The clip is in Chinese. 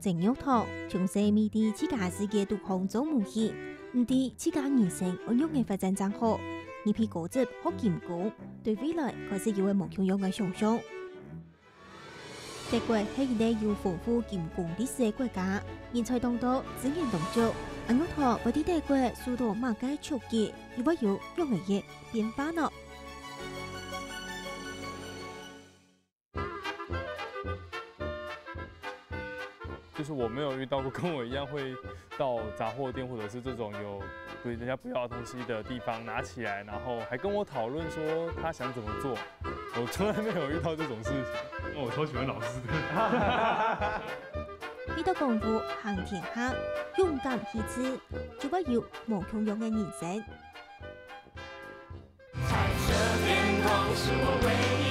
正腰头，从细面对自家世界都空中模型，唔对自家人生按用嘅发展真好，呢批果子好健康，对未来开始有嘅梦想嘅想象。德国係一個有豐富健康歷史嘅國家，人才當道，資源當足。按我睇，我哋德國受到馬街衝擊，又會有用嘅嘢變化呢？就是我没有遇到过跟我一样会到杂货店或者是这种有对人家不要的东西的地方拿起来，然后还跟我讨论说他想怎么做。我从来没有遇到这种事情。我超喜欢老师的。呢度功夫行天下，勇敢去吃，就會有無窮用嘅人生。彩色天空是我唯一。